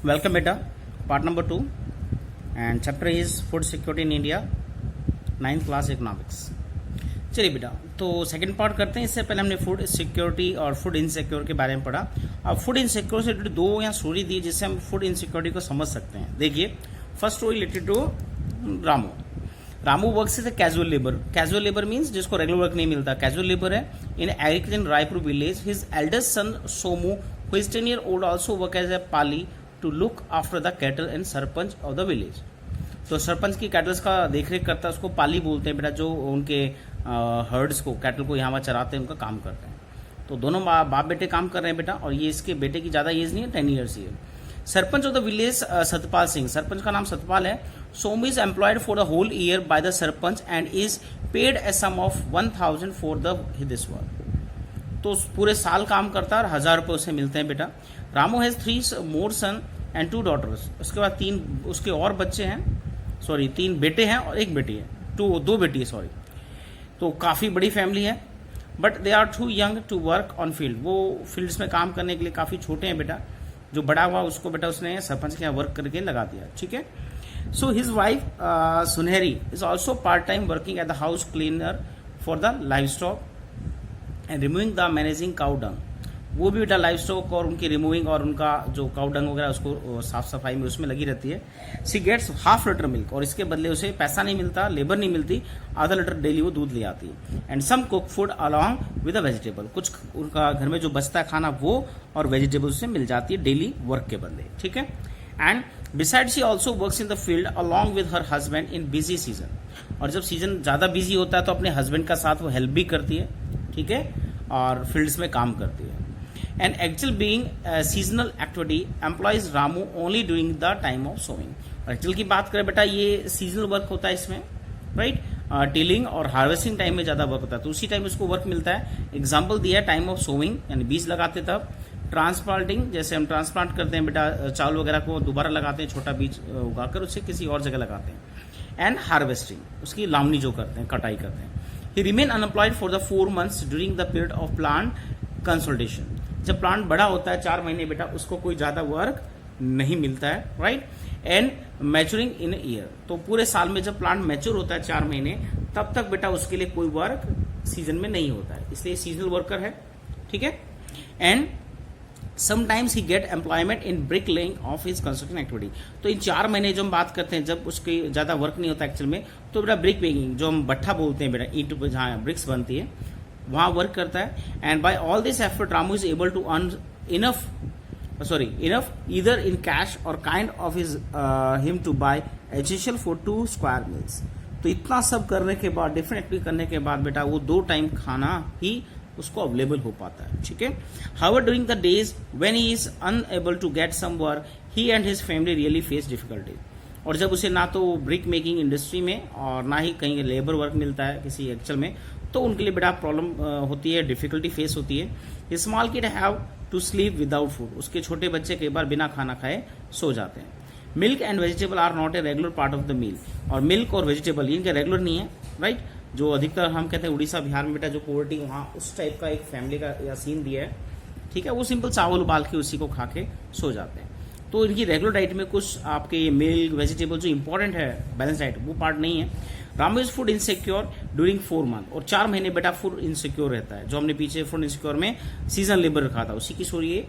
Welcome बेटा, part number 2 and chapter is food security in India, 9th class economics. चलिए बेटा, तो second part करते हैं। इससे पहले हमने फूड सिक्योरिटी और फूड इनसिक्योर के बारे में पढ़ा। अब फूड इनसिक्योर से रिलेटेड दो या स्टोरी दी जिससे हम फूड इनसिक्योरिटी को समझ सकते हैं। देखिए, first story related to Ramu. Ramu works is casual labour. Casual labour means जिसको रेगुलर वर्क नहीं मिलता, कैजुअल लेबर है in agriculture in Raipur village. His eldest son Somu who is 10 year old also work as a pali to look after the cattle and sarpanch of the village. तो सरपंच की kettles का देखरेख करता है, उसको पाली बोलते हैं बेटा, जो उनके हर्ड्स को, कैटल को यहाँ वहाँ चराते हैं, उनका काम करते हैं। तो दोनों बाप बेटे काम कर रहे हैं बेटा, और ये इसके बेटे की ज़्यादा एज नहीं है, 10 years ही है। Sarpanch of the village Satpal Singh, sarpanch का नाम सतपाल है। सोम is employed for the whole year by the sarpanch and is paid a sum of 1000 for the this work. तो पूरे साल काम करता है और 1000 रुपये उसे मिलते हैं बेटा। Ramu has 3 more son and 2 daughters। उसके बाद 3 उसके और बच्चे हैं, 3 बेटे हैं और 1 बेटी है, 2 बेटी है तो काफ़ी बड़ी फैमिली है। But they are too young to work on field. वो फील्ड्स में काम करने के लिए काफ़ी छोटे हैं बेटा। जो बड़ा हुआ उसको बेटा उसने सरपंच के यहाँ वर्क करके लगा दिया, ठीक है। सो हिज वाइफ सुनहरी is also part time working at the house cleaner for the live stock and removing the managing cow dung. वो भी बेटा लाइव स्टॉक और उनकी रिमूविंग और उनका जो काउ डंग वगैरह उसको साफ सफाई में उसमें लगी रहती है। सी गेट्स ½ लीटर मिल्क, और इसके बदले उसे पैसा नहीं मिलता, लेबर नहीं मिलती, ½ लीटर डेली वो दूध ले आती है। And some cook food along with a vegetable, कुछ उनका घर में जो बचता है खाना वो और वेजिटेबल उससे मिल जाती है डेली वर्क के बदले, ठीक है। And beside she also works in the field along with her husband in busy season. और जब सीजन ज़्यादा बिजी होता है तो अपने हस्बैंड का साथ वो हेल्प भी करती है, ठीक है, और फील्ड्स में काम करती है। And actual being seasonal activity employs Ramu only during the time of sowing. Actual की बात करें बेटा, ये सीजनल वर्क होता है इसमें, राइट। टिलिंग और हार्वेस्टिंग टाइम में ज़्यादा वर्क होता है, तो उसी टाइम उसको वर्क मिलता है। एग्जाम्पल दिया है टाइम ऑफ सोइंग, यानी बीज लगाते तब। ट्रांसप्लांटिंग, जैसे हम ट्रांसप्लांट करते हैं बेटा, चावल वगैरह को दोबारा लगाते हैं, छोटा बीज उगाकर उसे किसी और जगह लगाते हैं। एंड हार्वेस्टिंग, उसकी लावनी जो करते हैं, कटाई करते हैं। He remain unemployed for the 4 months during the period of plant consultation. जब प्लांट बड़ा होता है 4 महीने बेटा, उसको कोई ज़्यादा वर्क नहीं मिलता है, right. And maturing in year, तो पूरे साल में जब प्लांट मैच्योर होता है 4 महीने, तब तक बेटा उसके लिए कोई वर्क सीजन में नहीं होता है, इसलिए सीजनल वर्कर है, ठीक है। And sometimes he gate employment in brick laying of his construction activity. तो इन 4 महीने जो हम बात करते हैं, जब उसकी ज़्यादा वर्क नहीं होता एक्चुअल में, तो बेटा ब्रिक मेकिंग, जो हम भट्ठा बोलते हैं बेटा, ईंट जहाँ ब्रिक्स बनती है, वहाँ वर्क करता है। And by all this effort Ramu is able to earn enough either in cash or kind of his him to buy essential for 2 square meals। तो इतना सब करने के बाद, डिफरेंट एक्टिविटी करने के बाद बेटा वो 2 टाइम खाना ही उसको अवेलेबल हो पाता है, ठीक है। However during the days when he is unable to get some work, he and his family really face difficulties. और जब उसे ना तो ब्रिक मेकिंग इंडस्ट्री में और ना ही कहीं लेबर वर्क मिलता है किसी एक्चुअल में, तो उनके लिए बेटा प्रॉब्लम होती है, डिफिकल्टी फेस होती है। Small kid have to sleep without food, उसके छोटे बच्चे कई बार बिना खाना खाए सो जाते हैं। Milk and vegetable are not a regular part of the meal, और मिल्क और वेजिटेबल इनके रेगुलर नहीं है, राइट। जो अधिकतर हम कहते हैं उड़ीसा बिहार में बेटा, जो पोवर्टी वहाँ उस टाइप का एक फैमिली का या सीन दिया है, ठीक है। वो सिंपल चावल उबाल के उसी को खा के सो जाते हैं। तो इनकी रेगुलर डाइट में कुछ आपके मिल्क वेजिटेबल जो इंपॉर्टेंट है बैलेंस डाइट, वो पार्ट नहीं है। Ramu is food insecure during 4 months, और 4 महीने बेटा फूड इनसिक्योर रहता है। जो हमने पीछे फूड इनसिक्योर में सीजन लेबर रखा था, उसी की स्टोरी है।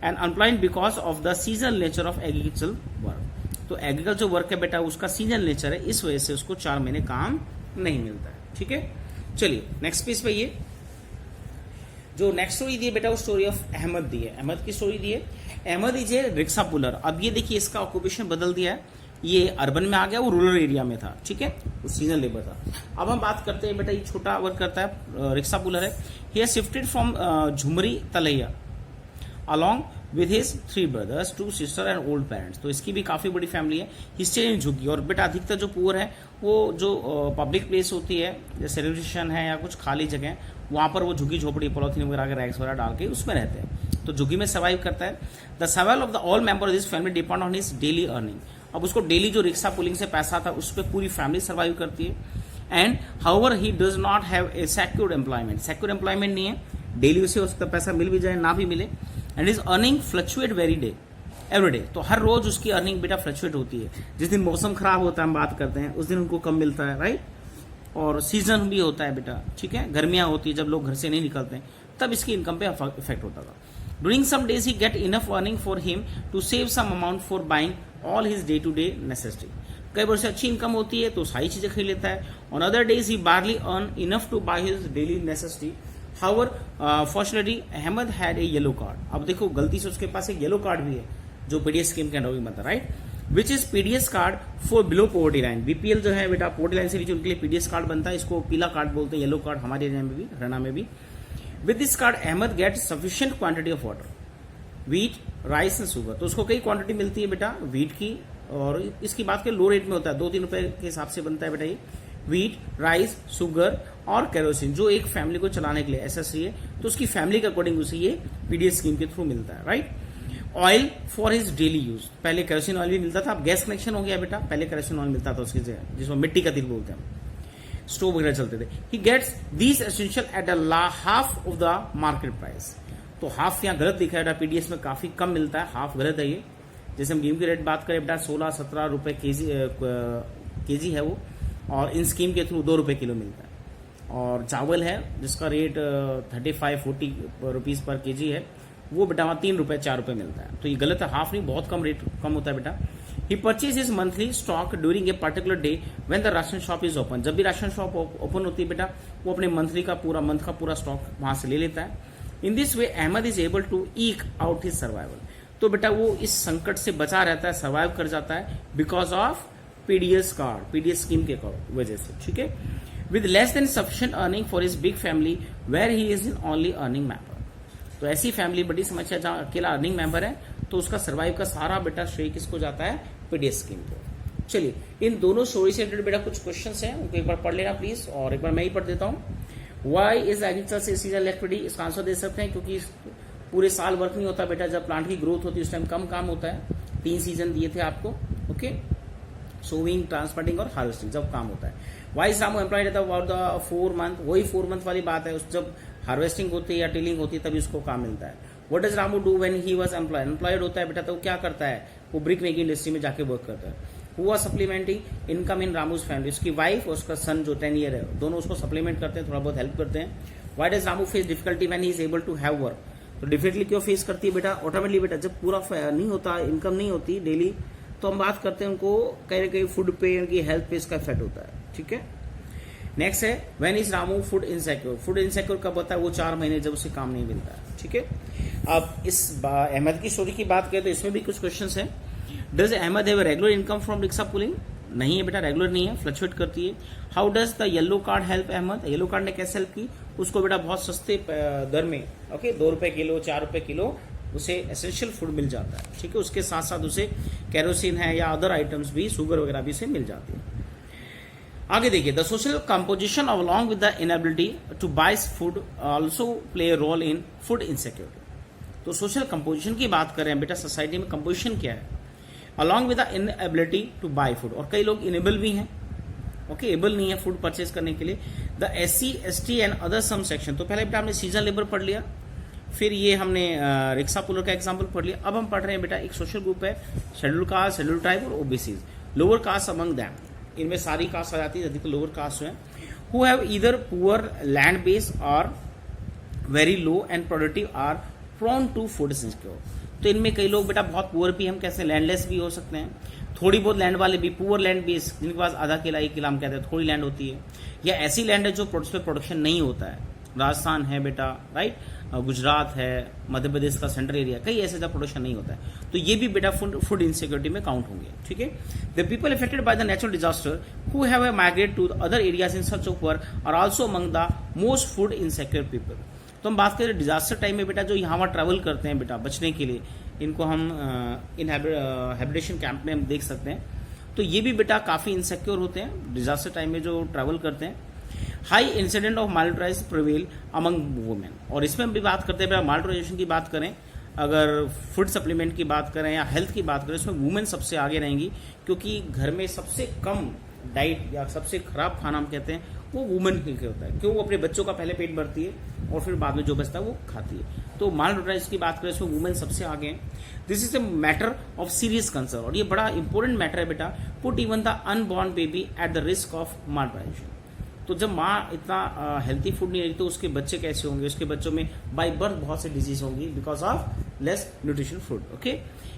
And unemployed because of the seasonal nature of agriculture work. तो एग्रीकल्चर वर्क है बेटा, उसका सीजनल नेचर है, इस वजह से उसको 4 महीने काम नहीं मिलता है, ठीक है। चलिए नेक्स्ट पेज पे, ये जो नेक्स्ट स्टोरी दी है बेटा, वो स्टोरी ऑफ अहमद दी है। अहमद की स्टोरी दी है। Ahmed is a rickshaw puller. अब ये देखिए, इसका ऑक्यूपेशन बदल दिया है, ये अर्बन में आ गया, वो रूरल एरिया में था, ठीक है, वो सीजनल लेबर था। अब हम बात करते हैं बेटा, ये छोटा वर्क करता है, रिक्शा पुलर है। He has shifted from Jhumri Telaiya along with his 3 brothers, 2 sisters and old parents. तो इसकी भी काफ़ी बड़ी फैमिली है। ही स्टे इन झुग्गी, और बेटा अधिकतर जो पुअर है वो जो पब्लिक प्लेस होती है, जैसे रेलवे स्टेशन है या कुछ खाली जगह, वहाँ पर वो झुग्गी झोपड़ी पॉलिथीन वगैरह के रैक्स वगैरह डाल के उसमें रहते हैं, तो झुग्गी में सर्वाइव करता है। The survival of the all member of this family depend on his daily earning. अब उसको डेली जो रिक्शा पुलिंग से पैसा था, उस पर पूरी फैमिली सर्वाइव करती है। And however he does not have a secured employment, secure employment नहीं है, डेली उसे उसका पैसा मिल भी जाए ना भी मिले। And is earning fluctuate very day, everyday, तो हर रोज उसकी अर्निंग बेटा फ्लक्चुएट होती है। जिस दिन मौसम खराब होता है, हम बात करते हैं, उस दिन उनको कम मिलता है, राइट। और सीजन भी होता है बेटा, ठीक है, गर्मियां होती है जब लोग घर से नहीं निकलते हैं, तब इसकी इनकम पे इफेक्ट होता था। During some days he get enough earning for him to save some amount for buying all his day to day necessity. कई बार से अच्छी इनकम होती है तो सारी चीजें खरीद लेता है। On other days he barely earn enough to buy his daily necessity. However fortunately Ahmed had a yellow card. अब देखो गलती से उसके पास एक येलो कार्ड भी है जो पीडीएस स्कीम के अंडर बनता है, right, which is PDS card for below poverty line. BPL जो है बेटा पॉवर्टी लाइन से नीचे, उनके लिए पीडीएस कार्ड बनता है। इसको पीला कार्ड बोलते हैं, येलो कार्ड हमारे एरिया में भी, हरियाणा में भी। With this card Ahmed get sufficient quantity of water, wheat, rice and sugar. तो उसको कई क्वांटिटी मिलती है बेटा व्हीट की, और इसकी बात करें लो रेट में होता है, 2-3 रुपए के हिसाब से बनता है बेटा ये व्हीट, राइस, शुगर और केरोसिन, जो एक फैमिली को चलाने के लिए एसएससी है, तो उसकी फैमिली के अकॉर्डिंग उसे ये पीडीएस स्कीम के थ्रू मिलता है, right. Oil for his daily use, पहले केरोसिन ऑयल भी मिलता था, अब गैस कनेक्शन हो गया बेटा, पहले केरोसिन ऑयल मिलता था उसकी जगह, जिसमें मिट्टी का तेल बोलते हैं, स्टोव वगैरह चलते थे। He gets these essential at half of the market price. तो हाफ यहाँ गलत दिखा है, पीडीएस में काफी कम मिलता है, हाफ गलत है ये। जैसे हम गेहूं की रेट बात करें बेटा 16-17 रुपए केजी है वो, और इन स्कीम के थ्रू 2 रुपए किलो मिलता है। और चावल है जिसका रेट 35-40 रुपीज पर केजी है, वो बेटा वहाँ 3 रुपए 4 रुपए मिलता है। तो ये गलत है, हाफ नहीं, बहुत कम रेट कम होता है बेटा। He purchase is monthly stock during a particular day when the ration shop is open. जब भी राशन शॉप ओपन होती है बेटा, वो अपने मंथली का पूरा मंथ का पूरा स्टॉक वहां से ले लेता है। In this way Ahmed is able to eke out his survival. तो बेटा वो इस संकट से बचा रहता है, सर्वाइव कर जाता है, because of PDS card, PDS scheme के वजह से, ठीक है। With less than sufficient earning for his big family where he is in only earning member. तो ऐसी फैमिली, बड़ी समस्या, जहां अकेला अर्निंग मेंबर है, तो उसका सर्वाइव का सारा बेटा श्रेय किसको जाता है? पीडीएस स्कीम को। चलिए, इन दोनों स्टोरी से रिलेटेड बेटा कुछ क्वेश्चंस हैं, उनको एक बार पढ़ लेना प्लीज, और एक बार मैं ही पढ़ देता हूँ। Why is agriculture seasonal activity? इसका आंसर दे सकते हैं, क्योंकि पूरे साल वर्क नहीं होता बेटा, जब प्लांट की ग्रोथ होती है उस टाइम कम काम होता है। 3 सीजन दिए थे आपको, ओके, सोविंग, ट्रांसप्लांटिंग और हार्वेस्टिंग, जब काम होता है। वाई सामू एम्प्लॉयड रहता है अबाउट द 4 मंथ, वही 4 मंथ वाली बात है, जब हार्वेस्टिंग होती है या टिलिंग होती है तभी उसको काम मिलता है। What does Ramu do when he was employed? Employed होता है बेटा तो क्या करता है? वो ब्रिक मेकिंग इंडस्ट्री में जाके वर्क करता है। Who was supplementing income in Ramu's family? उसकी वाइफ और उसका सन जो 10 ईयर है, दोनों उसको सप्लीमेंट करते हैं, थोड़ा बहुत हेल्प करते हैं। Why does Ramu face difficulty when he is able to have work? तो डिफिकल्टली क्यों फेस करती है बेटा? ऑटोमेटिकली बेटा, जब पूरा नहीं होता, इनकम नहीं होती डेली, तो हम बात करते हैं उनको कहीं ना कहीं फूड पे, उनकी हेल्थ पे इसका इफेक्ट होता है, ठीक है। नेक्स्ट है when is Ramu food insecure? Food insecure कब होता है? वो 4 महीने जब उसे काम नहीं मिलता है, ठीक है। अब इस अहमद की स्टोरी की बात करें तो इसमें भी कुछ क्वेश्चंस हैं। Does Ahmed have regular income from rickshaw pulling? नहीं है बेटा, रेगुलर नहीं है, फ्लक्चुएट करती है। How does the yellow card help Ahmed? Yellow card ने कैसे हेल्प की? उसको बेटा बहुत सस्ते दर में, ओके, 2 रुपए किलो, 4 रुपए किलो उसे एसेंशियल फूड मिल जाता है, ठीक है। उसके साथ साथ उसे कैरोसिन है या अदर आइटम्स भी, शुगर वगैरह भी उसे मिल जाती है। आगे देखिए, the social composition along with the inability to buy food also play a role in food insecurity. तो सोशल कंपोजिशन की बात करें बेटा, सोसाइटी में कंपोजिशन क्या है? Along with the inability to buy food, और कई लोग इनेबल भी हैं, ओके, एबल नहीं है फूड परचेज करने के लिए। The SC, ST and other some section. तो पहले बेटा हमने सीजन लेबर पढ़ लिया, फिर ये हमने रिक्शा पुलर का एग्जाम्पल पढ़ लिया। अब हम पढ़ रहे हैं बेटा एक सोशल ग्रुप है, शेड्यूल कास्ट, शेड्यूल ट्राइब और OBCs, lower caste among them. इनमें सारी कास्ट आ जाती है, अधिक लोअर कास्ट है, who have either poor land base or very low and productive are prone to food insecure. तो इनमें कई लोग बेटा बहुत पुअर भी, हम कैसे लैंडलेस भी हो सकते हैं, थोड़ी बहुत लैंड वाले भी, पुअर लैंड बेस, जिनके पास आधा किला 1 किला हम कहते हैं, थोड़ी लैंड होती है, या ऐसी लैंड है जो प्रोडक्शन नहीं होता है। राजस्थान है बेटा, राइट, गुजरात है, मध्य प्रदेश का सेंट्रल एरिया, कई ऐसे जगह प्रोडक्शन नहीं होता है, तो ये भी बेटा फूड इनसिक्योरिटी में काउंट होंगे, ठीक है। The people affected by the natural disaster who have migrate to other areas in search of work are also among the most food insecure people. तो हम बात करें डिजास्टर टाइम में बेटा, जो यहाँ ट्रैवल करते हैं बेटा बचने के लिए, इनको हम हैबिटेशन कैंप में हम देख सकते हैं, तो ये भी बेटा काफी इनसिक्योर होते हैं डिजास्टर टाइम में जो ट्रैवल करते हैं। हाई इंसिडेंट ऑफ माल्ट्राइज प्रिवेल अमंग वुमेन, और इसमें हम भी बात करते हैं बेटा माल्ट्राइजेशन की बात करें, अगर फूड सप्लीमेंट की बात करें या हेल्थ की बात करें, इसमें वुमेन सबसे आगे रहेंगी, क्योंकि घर में सबसे कम डाइट या सबसे खराब खाना हम कहते हैं वो वुमेन के होता है, क्यों? वो अपने बच्चों का पहले पेट भरती है और फिर बाद में जो बचता है वो खाती है। तो माल न्यूट्रिशन की बात करें तो वुमेन सबसे आगे है। This is a matter of serious concern, और ये बड़ा इंपॉर्टेंट मैटर है बेटा। Put even the unborn baby at the risk of mall nutrition. तो जब माँ इतना हेल्थी फूड नहीं रही तो उसके बच्चे कैसे होंगे? उसके बच्चों में बाय बर्थ बहुत से डिजीज होंगी because of less nutrition food. Okay,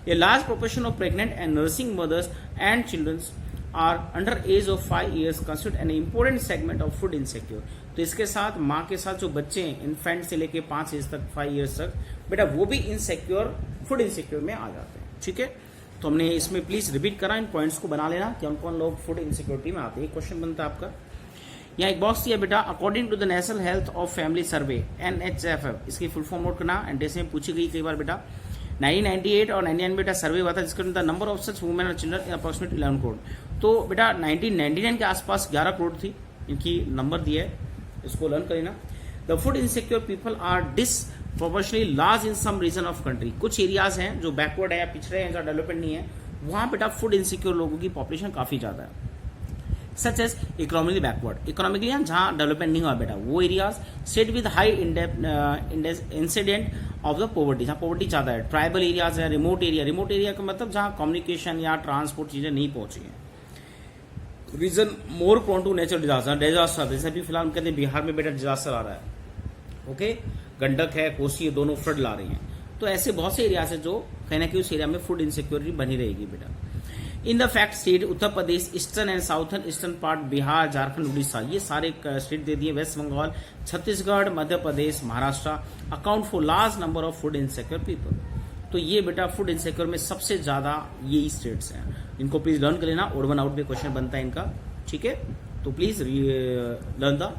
a large proportion of pregnant and nursing mothers and childrens are under age of 5 years constitute an important segment of food insecure. तो इसके साथ माँ के साथ जो बच्चे हैं इन्फेंट से लेके 5 एज तक 5 years तक बेटा वो भी इनसिक्योर फूड इनसिक्योर में आ जाते हैं। ठीक है, तो हमने इसमें प्लीज रिपीट करा, इन पॉइंट्स को बना लेना कि कौन कौन लोग फूड इनसिक्योरिटी में आते हैं। क्वेश्चन बनता है आपका, यहाँ एक बॉक्स दिया बेटा, according to the national health of family survey NHFF, इसकी फुल फॉर्म नोट करना। एंट्रेंस में पूछी गई कई बार बेटा। 1998 और 99 बेटा सर्वे हुआ था जिसके अंदर नंबर ऑफ सच वुमेन और चिल्ड्रन अप्रोक्सीमेट 11 करोड़। तो बेटा 1999 के आसपास 11 करोड़ थी, इनकी नंबर दिया है, इसको लर्न करना। The food insecure people are disproportionately large in some region of country. कुछ एरियाज हैं जो बैकवर्ड है या पिछड़े हैं, जहाँ डेवलपमेंट नहीं है, वहां बेटा फूड इनसिक्योर लोगों की पॉपुलेशन काफी ज्यादा है। Such as economically backward, economically जहां डेवलपमेंट नहीं हुआ बेटा वो areas. State with high incident of the poverty, जहां पॉवर्टी ज्यादा है। ट्राइबल एरियाज है, रिमोट एरिया का मतलब जहां कम्युनिकेशन या ट्रांसपोर्ट चीजें नहीं पहुंची है। Region more prone to natural disaster, जैसे अभी फिलहाल हम कहते हैं बिहार में बेटा डिजास्टर आ रहा है। ओके, गंडक है, कोसी है, दोनों फ्लड ला रही हैं। तो ऐसे बहुत से एरियाज है जो कहीं ना कहीं उस एरिया में फूड इनसिक्योरिटी बनी रहेगी बेटा। In the fact state Uttar Pradesh, eastern and southern eastern part, Bihar, Jharkhand, Orissa, ये सारे स्टेट दे दिए, West Bengal, Chhattisgarh, Madhya Pradesh, Maharashtra account for large number of food insecure people. तो ये बेटा फूड इनसिक्योर में सबसे ज्यादा यही स्टेट्स हैं, इनको प्लीज लर्न कर लेना। ओड वन आउट में क्वेश्चन बनता है इनका। ठीक है, तो please learn the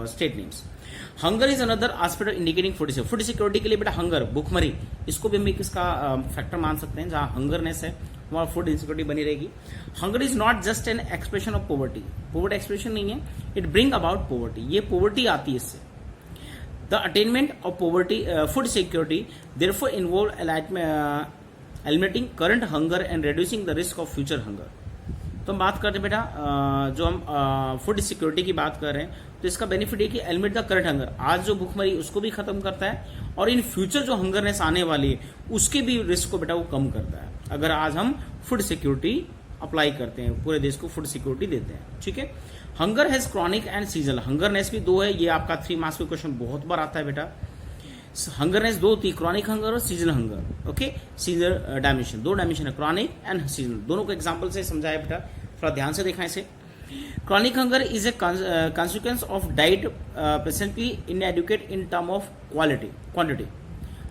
state names. Hunger is another aspect indicating food security के लिए बेटा हंगर, भूखमरी, इसको भी हम एक इसका फैक्टर मान सकते हैं। जहां हंगरनेस है वहां फूड इनसिक्योरिटी बनी रहेगी। Hunger is not just an expression of poverty, poverty expression नहीं है, इट ब्रिंग अबाउट पॉवर्टी, ये पॉवर्टी आती है इससे। The attainment of poverty food security therefore involve eliminating current hunger and reducing the risk of future hunger. तो हम बात करते हैं बेटा, जो हम फूड सिक्योरिटी की बात कर रहे हैं तो इसका बेनिफिट है कि एलिमिनेट द करंट हंगर, आज जो भूखमरी उसको भी खत्म करता है, और इन फ्यूचर जो हंगरनेस आने वाली है उसके भी रिस्क को बेटा वो कम करता है, अगर आज हम फूड सिक्योरिटी अप्लाई करते हैं, पूरे देश को फूड सिक्योरिटी देते हैं। ठीक है, hunger has chronic and seasonal, hungerness भी दो है, ये आपका 3 मार्क्स का क्वेश्चन बहुत बार आता है बेटा। हंगरनेस दो होती है, क्रॉनिक हंगर और seasonal hunger. Okay, seasonal dimension, 2 dimension है, क्रॉनिक एंड सीजनल, दोनों को एग्जांपल से समझाया बेटा, थोड़ा ध्यान से देखा इसे। Chronic hunger is a consequence of diet presently inadequate in term of quantity.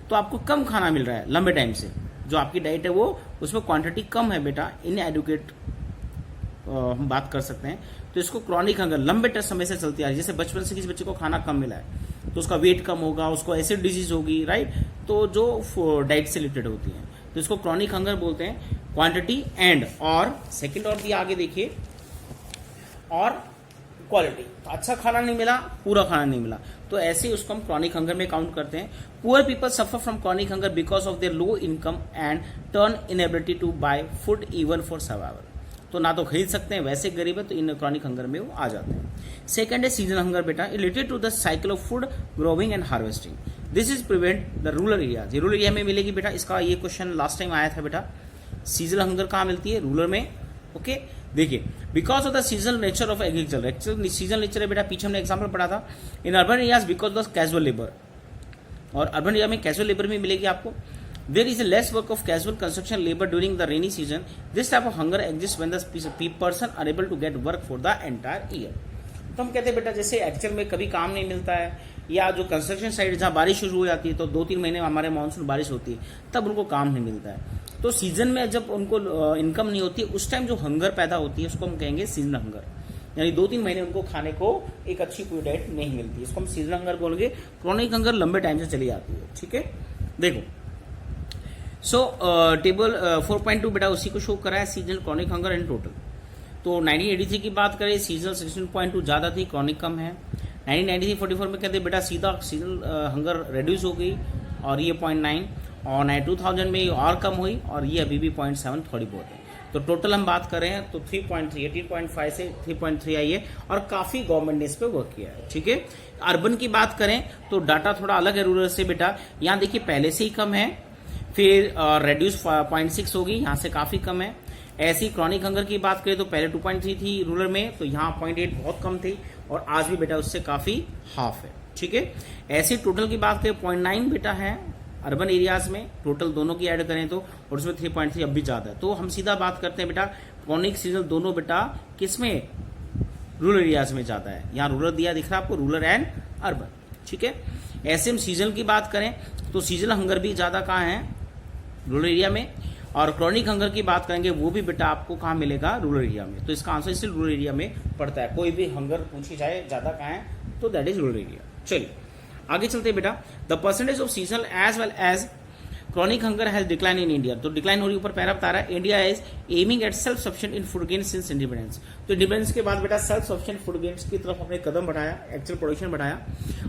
तो आपको कम खाना मिल रहा है लंबे टाइम से, जो आपकी डाइट है वो उसमें क्वांटिटी कम है बेटा, इनएडुकेट हम बात कर सकते हैं। तो इसको क्रॉनिक हंगर लंबे समय से चलती आ रही है, जैसे बचपन से किसी बच्चे को खाना कम मिला है तो उसका वेट कम होगा, उसको एसिड डिजीज होगी, राइट, तो जो डाइट से रिलेटेड होती है, तो इसको क्रॉनिक हंगर बोलते हैं। क्वांटिटी एंड और सेकंड और दिया आगे देखिए, और क्वालिटी, तो अच्छा खाना नहीं मिला, पूरा खाना नहीं मिला, तो ऐसे ही उसको हम क्रॉनिक हंगर में काउंट करते हैं। Poor people suffer from chronic hunger because of their low income and turn inability to buy food even for survival. तो ना तो खरीद सकते हैं, वैसे गरीब है तो इन क्रॉनिक हंगर में वो आ जाते हैं। सेकंड है सीजन हंगर बेटा, related to the cycle of food growing and harvesting. This is prevent the rural area, rural area में मिलेगी बेटा, इसका ये क्वेश्चन लास्ट टाइम आया था बेटा। सीजनल हंगर कहाँ मिलती है? रूरल में। ओके, देखिए, because of the seasonal nature of agriculture, seasonal nature है बेटा, पीछे हमने एग्जाम्पल पढ़ा था। In urban areas because of casual labour, और अर्बन एरिया में कैजुअल लेबर भी मिलेगी आपको। There is a less work of casual construction labour during the rainy season. This type of hunger exist when the person are able to get work for the entire year. तो हम कहते हैं बेटा, जैसे actual में कभी काम नहीं मिलता है, या जो कंस्ट्रक्शन साइड जहाँ बारिश शुरू हो जाती है तो 2-3 महीने हमारे मानसून बारिश होती है, तब उनको काम नहीं मिलता है। तो सीजन में जब उनको इनकम नहीं होती है, उस टाइम जो हंगर पैदा होती है उसको हम कहेंगे सीजनल हंगर, यानी 2-3 महीने उनको खाने को एक अच्छी पूरी डाइट नहीं मिलती, इसको हम सीजनल हंगर बोलेंगे। क्रॉनिक हंगर लंबे टाइम से चली आती है। ठीक है, देखो, सो टेबल 4.2 बेटा उसी को शो करा है, seasonal, chronic hunger and total. तो 1983 की बात करें, सीजनल 16.2 ज्यादा थी, क्रॉनिक कम है। 1993-44 में कहते बेटा सीधा सीजनल हंगर रिड्यूस हो गई, और ये 0.9, और 2000 में ये और कम हुई, और ये अभी भी 0.7 थोड़ी बहुत है। तो टोटल हम बात करें तो 3.3 18.5 से 3.3 आई है और काफी गवर्नमेंट ने इस पे वर्क किया है। ठीक है, अर्बन की बात करें तो डाटा थोड़ा अलग है रूरल से बेटा। यहाँ देखिए पहले से ही कम है, फिर रेड्यूस 0.6 होगी, यहाँ से काफी कम है। ऐसी क्रॉनिक हंगर की बात करें तो पहले 2.3 थी रूरल में, तो यहाँ 0.8 बहुत कम थी और आज भी बेटा उससे काफी हाफ है। ठीक है, ऐसी टोटल की बात करें 0.9 बेटा है अर्बन एरियाज में, टोटल दोनों की ऐड करें तो, और उसमें 3.3 अब भी ज्यादा है। तो हम सीधा बात करते हैं बेटा क्रॉनिक सीजनल दोनों बेटा किसमें, रूरल एरियाज में ज्यादा है। यहाँ रूरल दिया दिख रहा है आपको, रूरल एंड अर्बन। ठीक है, ऐसे हम सीजनल की बात करें तो सीजनल हंगर भी ज्यादा कहाँ है, रूरल एरिया में, और क्रॉनिक हंगर की बात करेंगे वो भी बेटा आपको कहाँ मिलेगा, रूरल एरिया में। तो इसका आंसर इसलिए रूरल एरिया में पड़ता है। कोई भी हंगर पूछी जाए ज्यादा कहाँ है तो दैट इज रूरल एरिया। चलिए आगे चलते हैं बेटा। The percentage of seasonal as well as chronic hunger has decline in India. तो डिक्लाइन हो रही ऊपर पैरा बता रहा है, India is aiming at self sufficient in food gain since independence. तो इंडिपेंडेंस के बाद बेटा सेल्फ सफिशिएंट फूड गेन्स की तरफ अपने कदम बढ़ाया, एक्चुअल प्रोडक्शन बढ़ाया।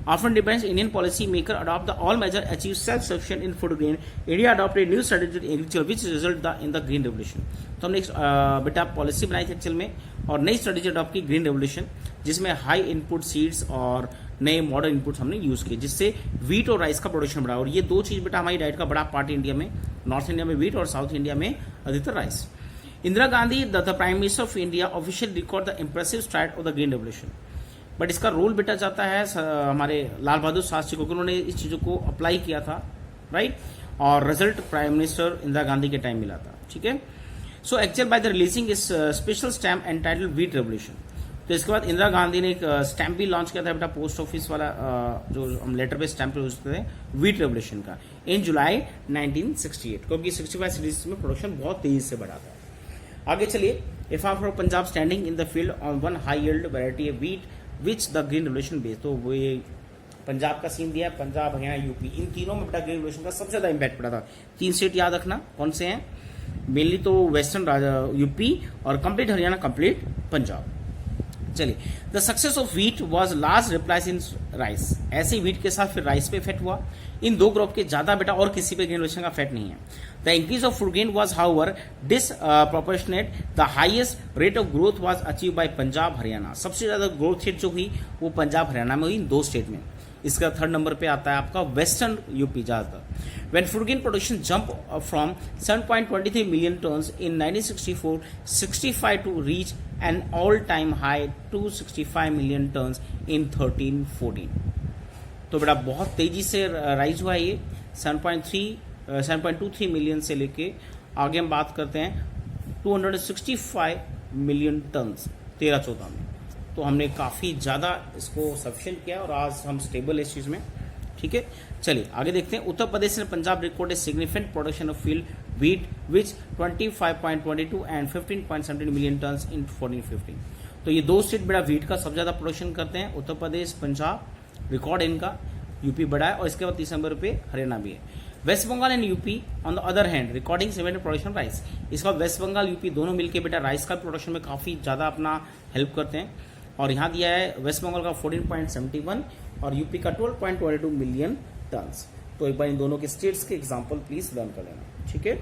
After independence Indian policy maker adopt the all major achieve self sufficient in food gain. India adopted new strategy agriculture which result in the green revolution. तो हमने बेटा policy बनाई थी एक्चुअल में और नई स्ट्रेटेजी अडॉप्ट की ग्रीन रेवोल्यूशन, जिसमें हाई इनपुट सीड्स और नए मॉडर्न इनपुट्स हमने यूज किए, जिससे व्हीट और राइस का प्रोडक्शन बढ़ा। और ये दो चीज बेटा हमारी डाइट का बड़ा पार्ट इंडिया में, नॉर्थ इंडिया में व्हीट और साउथ इंडिया में अधिकतर rice. Indira Gandhi the prime minister of India official record the impressive STRIDE of the green revolution. But इसका रोल बेटा जाता है हमारे लाल बहादुर शास्त्री को, उन्होंने इस चीजों को अप्लाई किया था, राइट, और result prime minister Indira Gandhi के टाइम मिला था। ठीक है, so actual by the releasing इस special stamp entitled wheat revolution. तो इसके बाद इंदिरा गांधी ने एक स्टैम्प भी लॉन्च किया था बेटा, पोस्ट ऑफिस वाला जो हम लेटर पे स्टैम्प यूज करते हैं व्हीट रेवोल्यूशन का, इन जुलाई 1968, क्योंकि 65 सीरीज में प्रोडक्शन बहुत तेजी से बढ़ा था। आगे चलिए, if are for Punjab standing in the field on one high yield variety of wheat which the green revolution base. तो वो ये पंजाब का सीन दिया है, पंजाब हरियाणा यूपी, इन तीनों में बेटा ग्रीन रेवोल्यूशन का सबसे ज्यादा इंपैक्ट पड़ा था। 3 स्टेट याद रखना कौन से हैं, मेनली तो वेस्टर्न यूपी और कंप्लीट हरियाणा, कंप्लीट पंजाब। चलिए, the success of wheat was large replies in rice. ऐसे व्हीट के साथ फिर राइस पे इफेक्ट हुआ। इन दो क्रॉप के ज्यादा बेटा और किसी पे ग्रीन रेवोल्यूशन का इफेक्ट नहीं है। The increase of food gain was however disproportionate. The highest rate of growth was achieve by Punjab Haryana. सबसे ज्यादा ग्रोथ रेट जो हुई वो पंजाब हरियाणा में हुई, इन 2 स्टेट में। इसका 3rd नंबर पे आता है आपका वेस्टर्न यूपी ज्यादातर। When food grain production jumped from 7.23 million tons in 1964-65 to reach an all-time high 265 million tons in 13-14। तो बेटा बहुत तेजी से राइज हुआ है ये 7.23 मिलियन से लेके आगे हम बात करते हैं 265 मिलियन टन्स 13-14 में। तो हमने काफी ज्यादा इसको सफिशिएंट किया और आज हम स्टेबल है इस चीज में। ठीक है, चलिए आगे देखते हैं। उत्तर प्रदेश ने Punjab record a significant production of field wheat which 25.22 and 15.17 million tonnes in 14-15। तो ये 2 स्टेट बड़ा व्हीट का सबसे ज्यादा प्रोडक्शन करते हैं, उत्तर प्रदेश पंजाब, रिकॉर्ड इनका, यूपी बड़ा है, और इसके बाद 30 नंबर पे हरियाणा भी है। West Bengal and UP on the other hand recording 7 production rice. इसका वेस्ट बंगाल यूपी दोनों मिलकर बेटा राइस का प्रोडक्शन में काफी ज्यादा अपना हेल्प करते हैं, और यहाँ दिया है वेस्ट बंगाल का 14.71 और यूपी का 12.22 मिलियन टन्स। तो एक बार इन दोनों के स्टेट्स के एग्जांपल प्लीज लर्न कर लेना। ठीक है,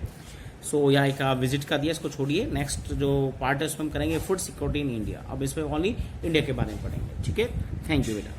सो यहाँ एक विजिट का दिया, इसको छोड़िए। नेक्स्ट जो पार्ट है उसमें हम करेंगे फूड सिक्योरिटी इन इंडिया। अब इसमें ओनली इंडिया के बारे में पढ़ेंगे। ठीक है, थैंक यू बेटा।